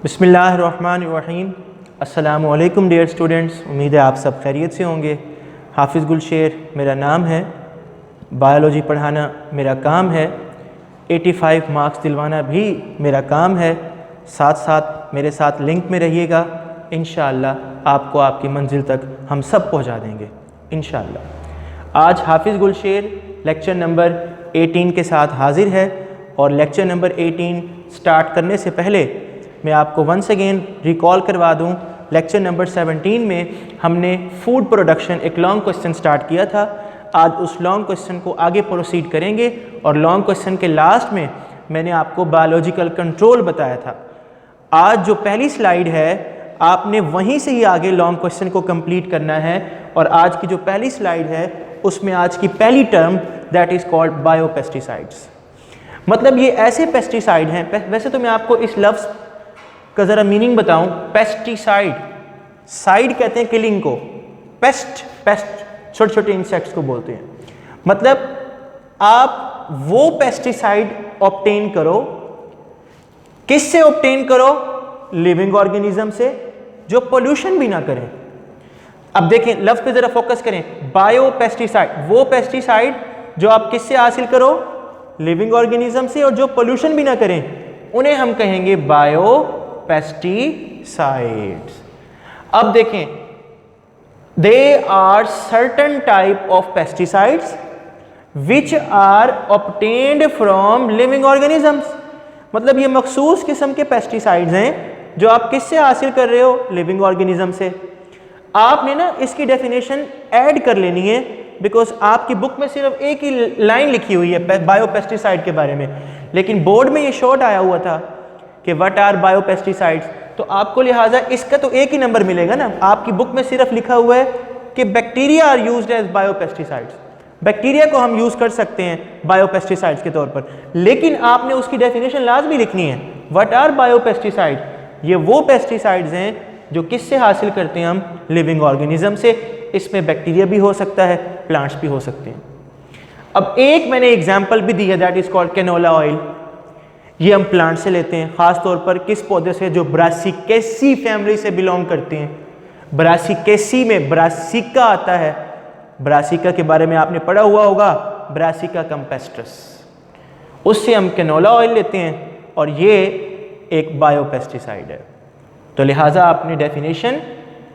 बिस्मिल्लाहिर्रहमानिर्रहीम। अस्सलामु अलैकुम डियर स्टूडेंट्स, उम्मीद है आप सब खैरियत से होंगे। हाफिज़ गुलशेर मेरा नाम है, बायोलॉजी पढ़ाना मेरा काम है, 85 मार्क्स दिलवाना भी मेरा काम है। साथ साथ मेरे साथ लिंक में रहिएगा, इंशाअल्लाह आपको आपकी मंजिल तक हम सब पहुंचा देंगे इंशाअल्लाह। आज हाफिज़ गुलशेर लेक्चर नंबर 18 के साथ हाजिर है और लेक्चर नंबर 18 स्टार्ट करने से पहले मैं आपको वंस अगेन रिकॉल करवा दूं, लेक्चर नंबर 17 में हमने फूड प्रोडक्शन एक लॉन्ग क्वेश्चन स्टार्ट किया था। आज उस लॉन्ग क्वेश्चन को आगे प्रोसीड करेंगे और लॉन्ग क्वेश्चन के लास्ट में मैंने आपको बायोलॉजिकल कंट्रोल बताया था। आज जो पहली स्लाइड है आपने वहीं से ही आगे लॉन्ग क्वेश्चन को कंप्लीट करना है और आज की जो पहली स्लाइड है उसमें आज की पहली term that is called biopesticides. मतलब ये ऐसे पेस्टिसाइड हैं, वैसे तो मैं आपको इस लफ्ज़ का ज़रा मीनिंग बताऊं। पेस्टिसाइड, साइड कहते हैं किलिंग को, पेस्ट छोटे छोटे इंसेक्ट्स को बोलते हैं। मतलब आप वो पेस्टिसाइड ऑब्टेन करो, किससे ऑब्टेन करो? लिविंग ऑर्गेनिज्म से, जो पोल्यूशन भी ना करें। अब देखें लफ्ज़ पे ज़रा फोकस करें, बायोपेस्टिसाइड, वो पेस्टिसाइड जो आप किससे हासिल करो? लिविंग ऑर्गेनिज्म से, और जो पोल्यूशन भी ना करें उन्हें हम कहेंगे बायोपेस्टिसाइड्स। अब देखें, they are certain type of pesticides which are obtained from living organisms. मतलब ये मखसूस किस्म के पेस्टिसाइड्स हैं जो आप किससे हासिल कर रहे हो? लिविंग ऑर्गेनिज्म से। आपने ना इसकी डेफिनेशन ऐड कर लेनी है, बिकॉज आपकी बुक में सिर्फ एक ही लाइन लिखी हुई है बायोपेस्टिसाइड के बारे में, लेकिन बोर्ड में ये शॉर्ट आया हुआ था कि व्हाट आर बायोपेस्टिसाइड्स, तो आपको लिहाजा इसका तो एक ही नंबर मिलेगा ना। आपकी बुक में सिर्फ लिखा हुआ है कि bacteria are used as biopesticides, bacteria को हम यूज कर सकते हैं बायोपेस्टिसाइड्स के तौर पर, लेकिन आपने उसकी डेफिनेशन लाजमी लिखनी है। What are biopesticide? ये वो पेस्टिसाइड्स हैं जो किससे हासिल करते हैं हम? लिविंग ऑर्गेनिज्म से। इसमें बैक्टीरिया भी हो सकता है, प्लांट्स भी हो सकते हैं। अब एक मैंने एग्जाम्पल भी दी है, that is called canola oil. ये हम प्लांट से लेते हैं, खास तौर पर किस पौधे से? जो ब्रासिकेसी फैमिली से बिलोंग करते हैं। ब्रासिकेसी में ब्रासिका आता है, ब्रासिका के बारे में आपने पढ़ा हुआ होगा, ब्रासिका कैम्पेस्ट्रस, उससे हम कैनोला ऑयल लेते हैं और ये एक बायोपेस्टिसाइड है। तो लिहाजा आपने डेफिनेशन,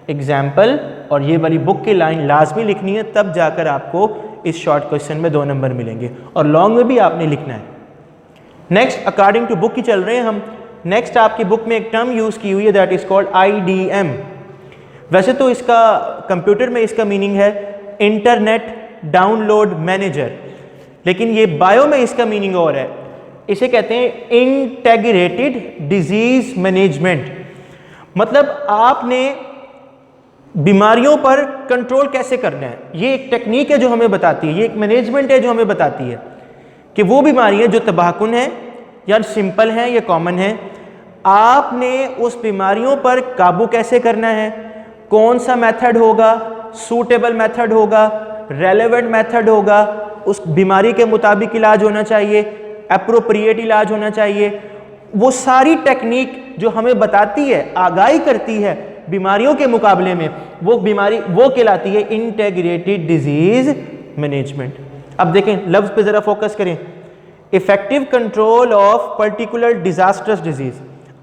एग्जाम्पल और ये वाली बुक की लाइन लाजमी लिखनी है, तब जाकर आपको इस शॉर्ट क्वेश्चन में 2 नंबर मिलेंगे, और लॉन्ग में भी आपने लिखना है। नेक्स्ट, अकॉर्डिंग टू बुक ही चल रहे हैं हम। नेक्स्ट आपकी बुक में एक टर्म यूज़ की हुई है, दैट इज़ कॉल्ड IDM। वैसे तो इसका कंप्यूटर में इसका मीनिंग है इंटरनेट डाउनलोड मैनेजर, लेकिन ये बायो में इसका मीनिंग और है। इसे कहते हैं इंटेग्रेटेड डिजीज मैनेजमेंट। मतलब आपने बीमारियों पर कंट्रोल कैसे करना है, ये एक टेक्निक है जो हमें बताती है, ये एक मैनेजमेंट है जो हमें बताती है कि वो बीमारियां जो तबाहकुन हैं या सिंपल हैं या कॉमन हैं, आपने उस बीमारियों पर काबू कैसे करना है। कौन सा मेथड होगा? सूटेबल मेथड होगा, रेलेवेंट मेथड होगा, उस बीमारी के मुताबिक इलाज होना चाहिए, एप्रोप्रिएट इलाज होना चाहिए। वो सारी टेक्निक जो हमें बताती है, आगाही करती है बीमारियों के मुकाबले में, वो बीमारी वो कहलाती है इंटेग्रेटेड डिजीज मैनेजमेंट। अब देखें लफ्ज़ पे ज़रा फोकस करें, effective control of particular disasters disease.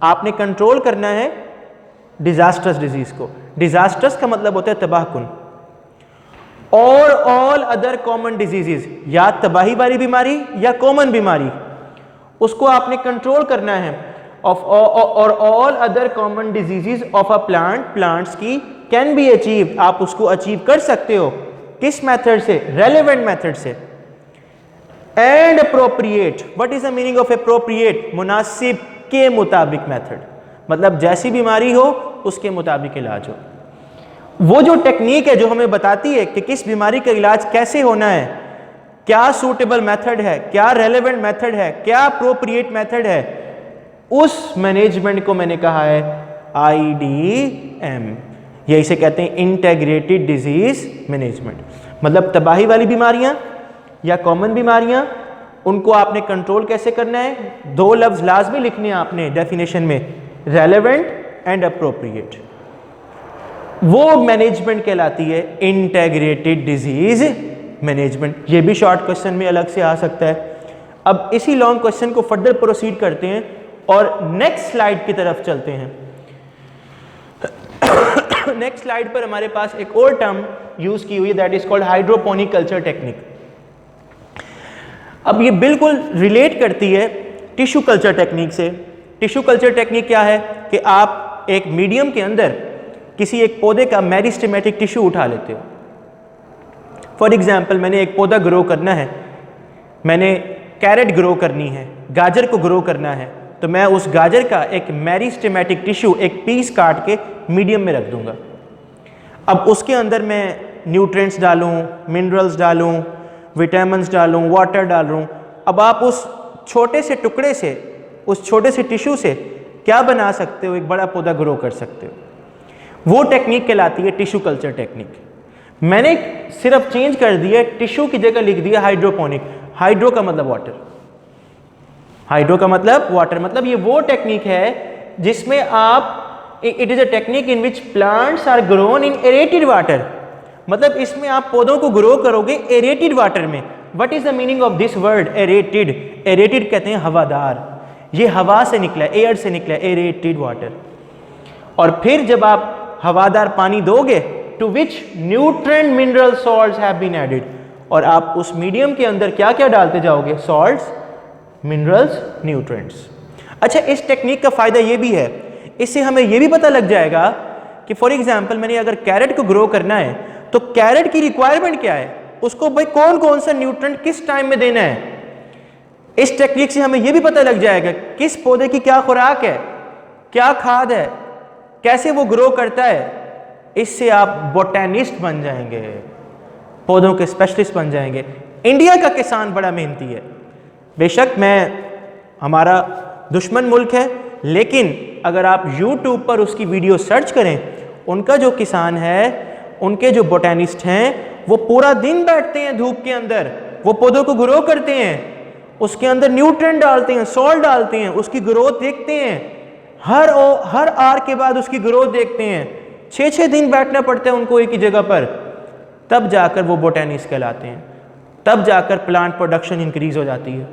आपने कंट्रोल करना है डिजास्टर्स डिजीज को। डिजास्टर्स का मतलब होता है तबाहकुन, और ऑल अदर कॉमन डिजीजेज, या तबाही वाली बीमारी या कॉमन बीमारी, उसको आपने कंट्रोल करना है। और all other common diseases of a plant, plants की कैन बी अचीव, आप उसको अचीव कर सकते हो किस मेथड से? रेलेवेंट मेथड से। And appropriate, what is the meaning of appropriate? मुनासिब के मुताबिक मेथड, मतलब जैसी बीमारी हो उसके मुताबिक इलाज हो। वो जो टेक्निक है जो हमें बताती है कि किस बीमारी का इलाज कैसे होना है, क्या सूटेबल मेथड है, क्या रेलेवेंट मेथड है, क्या अप्रोप्रिएट मेथड है, उस मैनेजमेंट को मैंने कहा है IDM। ये इसे कहते हैं इंटेग्रेटेड डिजीज मैनेजमेंट। मतलब तबाही वाली बीमारियां या कॉमन बीमारियां, उनको आपने कंट्रोल कैसे करना है? 2 लफ्ज़ लाजमी लिखने हैं आपने डेफिनेशन में, रेलेवेंट एंड अप्रोप्रिएट। वो मैनेजमेंट कहलाती है इंटेग्रेटेड डिजीज मैनेजमेंट। ये भी शॉर्ट क्वेश्चन में अलग से आ सकता है। अब इसी लॉन्ग क्वेश्चन को फर्दर प्रोसीड करते हैं और नेक्स्ट स्लाइड की तरफ चलते हैं। नेक्स्ट स्लाइड पर हमारे पास एक और टर्म यूज की हुई है, that is called hydroponic culture technique. अब ये बिल्कुल रिलेट करती है टिश्यू कल्चर टेक्निक से। टिश्यू कल्चर टेक्निक क्या है कि आप एक मीडियम के अंदर किसी एक पौधे का मेरिस्टेमेटिक टिश्यू उठा लेते हो। फॉर एग्जाम्पल, मैंने एक पौधा ग्रो करना है, मैंने कैरेट ग्रो करनी है, गाजर को ग्रो करना है, तो मैं उस गाजर का एक मेरिस्टेमेटिक टिश्यू एक पीस काट के मीडियम में रख दूंगा। अब उसके अंदर मैं न्यूट्रिएंट्स डालूं, मिनरल्स डालूं, विटामिन्स डालूं, वाटर डालूं। अब आप उस छोटे से टुकड़े से, उस छोटे से टिश्यू से क्या बना सकते हो? एक बड़ा पौधा ग्रो कर सकते हो। वो टेक्निक कहलाती है टिश्यू कल्चर टेक्निक। मैंने सिर्फ चेंज कर दिया, टिश्यू की जगह लिख दिया हाइड्रोपोनिक। हाइड्रो का मतलब वाटर, हाइड्रो का मतलब वाटर, मतलब ये वो टेक्निक है जिसमें आप, it is a technique in which plants are grown in aerated water. मतलब इसमें आप पौधों को ग्रो करोगे एरेटेड वाटर में। What is the meaning of this word aerated? Aerated कहते हैं हवादार, ये हवा से निकला, एयर से निकला, एरेटेड वाटर। और फिर जब आप हवादार पानी दोगे, to which nutrient mineral salts have been added, और आप उस मीडियम के अंदर क्या क्या डालते जाओगे? Salts, minerals, nutrients. अच्छा, इस टेक्निक का फायदा ये भी है, इससे हमें ये भी पता लग जाएगा कि फॉर एग्जांपल मैंने अगर कैरेट को ग्रो करना है तो कैरेट की रिक्वायरमेंट क्या है, उसको भाई कौन कौन सा न्यूट्रिएंट किस टाइम में देना है। इस टेक्निक से हमें यह भी पता लग जाएगा किस पौधे की क्या खुराक है, क्या खाद है, कैसे वो ग्रो करता है। इससे आप बोटेनिस्ट बन जाएंगे, पौधों के स्पेशलिस्ट बन जाएंगे। इंडिया का किसान बड़ा मेहनती है, बेशक हमारा दुश्मन मुल्क है, लेकिन अगर आप YouTube पर उसकी वीडियो सर्च करें, उनका जो किसान है, उनके जो बोटेनिस्ट हैं, वो पूरा दिन बैठते हैं धूप के अंदर, वो पौधों को ग्रो करते हैं, उसके अंदर न्यूट्रिएंट डालते हैं, सॉल्ट डालते हैं, उसकी ग्रोथ देखते हैं, हर आर के बाद उसकी ग्रोथ देखते हैं। 6-6 दिन बैठना पड़ता है उनको एक ही जगह पर, तब जाकर वो बोटेनिस्ट कहलाते हैं, तब जाकर प्लांट प्रोडक्शन इंक्रीज हो जाती है।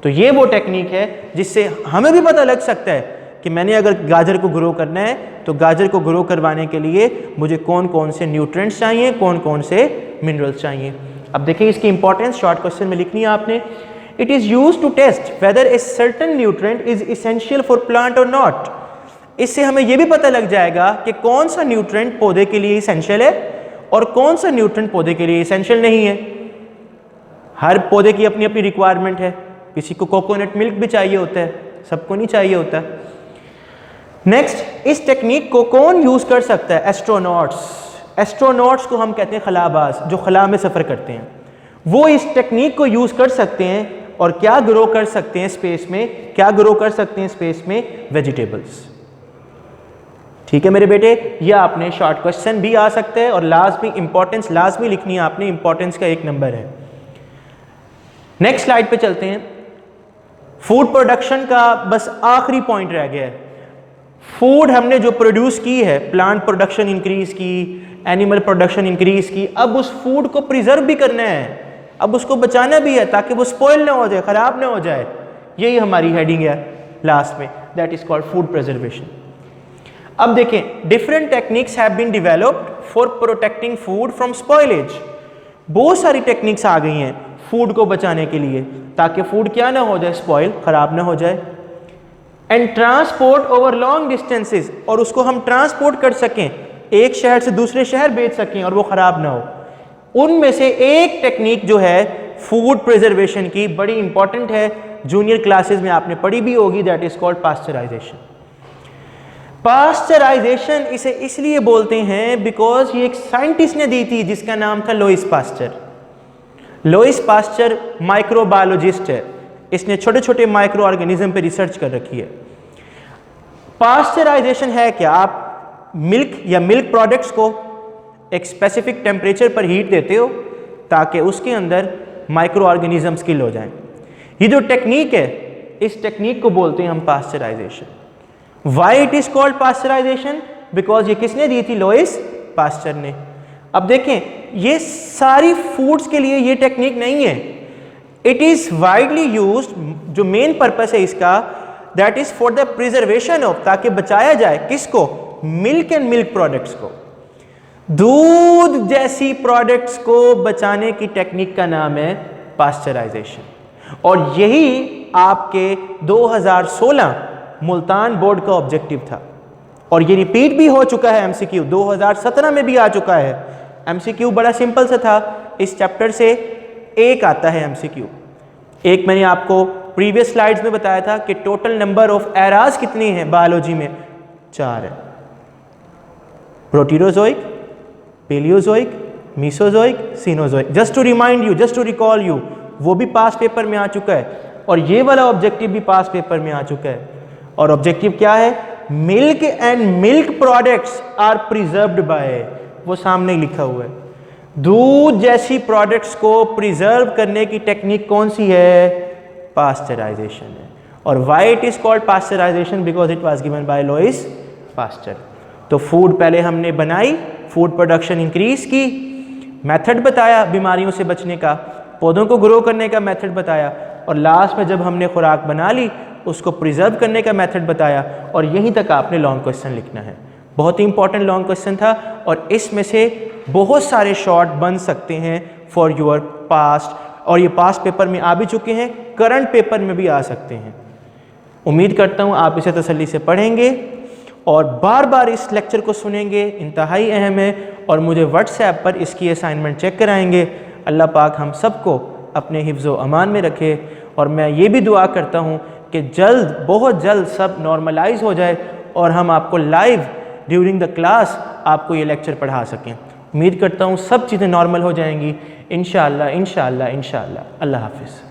तो ये वो टेक्निक है जिससे हमें भी पता लग सकता है कि मैंने अगर गाजर को ग्रो करना है तो गाजर को ग्रो करवाने के लिए मुझे कौन कौन से न्यूट्रिएंट्स चाहिए, कौन कौन से मिनरल्स चाहिए। अब देखिए इसकी इंपॉर्टेंस शॉर्ट क्वेश्चन में लिखनी है आपने। It is used to test whether a certain nutrient is essential for plant और नॉट। इससे हमें यह भी पता लग जाएगा कि कौन सा न्यूट्रिएंट पौधे के लिए इसेंशियल है और कौन सा न्यूट्रिएंट पौधे के लिए इसेंशियल नहीं है। हर पौधे की अपनी अपनी रिक्वायरमेंट है, किसी को कोकोनट मिल्क भी चाहिए होता है, सबको नहीं चाहिए होता। नेक्स्ट, इस टेक्निक को कौन यूज कर सकता है? एस्ट्रोनॉट्स। एस्ट्रोनॉट्स को हम कहते हैं खलाबाज, जो खला में सफर करते हैं, वो इस टेक्निक को यूज कर सकते हैं। और क्या ग्रो कर सकते हैं स्पेस में? क्या ग्रो कर सकते हैं स्पेस में? वेजिटेबल्स। ठीक है मेरे बेटे, यह आपने शॉर्ट क्वेश्चन भी आ सकते हैं और लाजमी इंपॉर्टेंस लाजमी लिखनी है आपने, इंपॉर्टेंस का 1 नंबर है। नेक्स्ट स्लाइड पे चलते हैं। फूड प्रोडक्शन का बस आखिरी पॉइंट रह गया है। फूड हमने जो प्रोड्यूस की है, प्लांट प्रोडक्शन इंक्रीज की, एनिमल प्रोडक्शन इंक्रीज की, अब उस फूड को प्रिजर्व भी करना है, अब उसको बचाना भी है ताकि वो स्पॉइल ना हो जाए, खराब ना हो जाए। यही हमारी हेडिंग है लास्ट में, that is called food preservation. अब देखें, different techniques have been developed for protecting food from spoilage. बहुत सारी टेक्निक्स आ गई हैं फूड को बचाने के लिए ताकि फूड क्या ना हो जाए, स्पॉइल, खराब ना हो जाए। And transport over long distances, और उसको हम ट्रांसपोर्ट कर सकें, एक शहर से दूसरे शहर भेज सकें और वो खराब ना हो। उनमें से एक टेक्निक जो है फूड प्रिजर्वेशन की, बड़ी इंपॉर्टेंट है, जूनियर क्लासेस में आपने पढ़ी भी होगी, that is called pasteurisation. Pasteurisation इसे इसलिए बोलते हैं बिकॉज ये एक साइंटिस्ट ने दी थी जिसका नाम था Lewis pasture. Lewis pasture microbiologist है, इसने छोटे छोटे माइक्रो ऑर्गेनिज्म पे रिसर्च कर रखी है। पास्चराइजेशन है क्या? आप मिल्क या मिल्क प्रोडक्ट्स को एक स्पेसिफिक टेम्परेचर पर हीट देते हो ताकि उसके अंदर माइक्रो ऑर्गेनिजम्स किल हो जाएं। ये जो टेक्निक है, इस टेक्निक को बोलते हैं हम pasteurisation. Why it is called pasteurisation? Because ये किसने दी थी? लुईस पास्चर ने। अब देखें, ये सारी फूड्स के लिए ये टेक्निक नहीं है। इट इज वाइडली यूज्ड, जो मेन पर्पस है इसका, that is for the preservation of, ताकि बचाया जाए किसको? मिल्क एंड मिल्क प्रोडक्ट्स को। दूध जैसी प्रोडक्ट्स को बचाने की टेक्निक का नाम है पास्चराइजेशन। और यही आपके 2016 मुल्तान बोर्ड का ऑब्जेक्टिव था, और ये रिपीट भी हो चुका है एमसीक्यू, 2017 में भी आ चुका है। एमसीक्यू बड़ा सिंपल सा था, इस चैप्टर से एक आता है एमसीक्यू। एक मैंने आपको प्रीवियस स्लाइड्स में बताया था कि टोटल नंबर ऑफ एराज कितनी है बायोलॉजी में? 4 है। Proterozoic, Paleozoic, Mesozoic, Cenozoic. Just to remind you, just to recall you, वो भी पास पेपर में आ चुका है, और ये वाला ऑब्जेक्टिव भी पास पेपर में आ चुका है। और ऑब्जेक्टिव क्या है? Milk and milk products are preserved by, वो सामने लिखा हुआ है। दूध जैसी प्रोडक्ट्स को प्रिजर्व करने की टेक्निक कौन सी है? पास्चराइजेशन है। और why it is called pasteurisation? Because it was given by Louis Pasteur. तो फूड पहले हमने बनाई, फूड प्रोडक्शन इंक्रीज की, मेथड बताया बीमारियों से बचने का, पौधों को ग्रो करने का मेथड बताया, और लास्ट में जब हमने खुराक बना ली उसको प्रिजर्व करने का मेथड बताया। और यहीं तक आपने लॉन्ग क्वेश्चन लिखना है। बहुत ही इंपॉर्टेंट लॉन्ग क्वेश्चन था, और इसमें से बहुत सारे शॉर्ट बन सकते हैं फॉर योर पास्ट, और ये पास्ट पेपर में आ भी चुके हैं, करंट पेपर में भी आ सकते हैं। उम्मीद करता हूँ आप इसे तसल्ली से पढ़ेंगे और बार बार इस लेक्चर को सुनेंगे, इंतहाई अहम है। और मुझे व्हाट्सएप पर इसकी असाइनमेंट चेक कराएंगे। अल्लाह पाक हम सबको अपने हिफ्ज़ व अमान में रखे, और मैं ये भी दुआ करता हूँ कि जल्द, बहुत जल्द सब नॉर्मलाइज हो जाए और हम आपको लाइव ड्यूरिंग द क्लास आपको ये लेक्चर पढ़ा सकें। उम्मीद करता हूँ सब चीज़ें नॉर्मल हो जाएंगी इंशाअल्लाह इंशाअल्लाह इंशाअल्लाह। अल्लाह हाफिज़।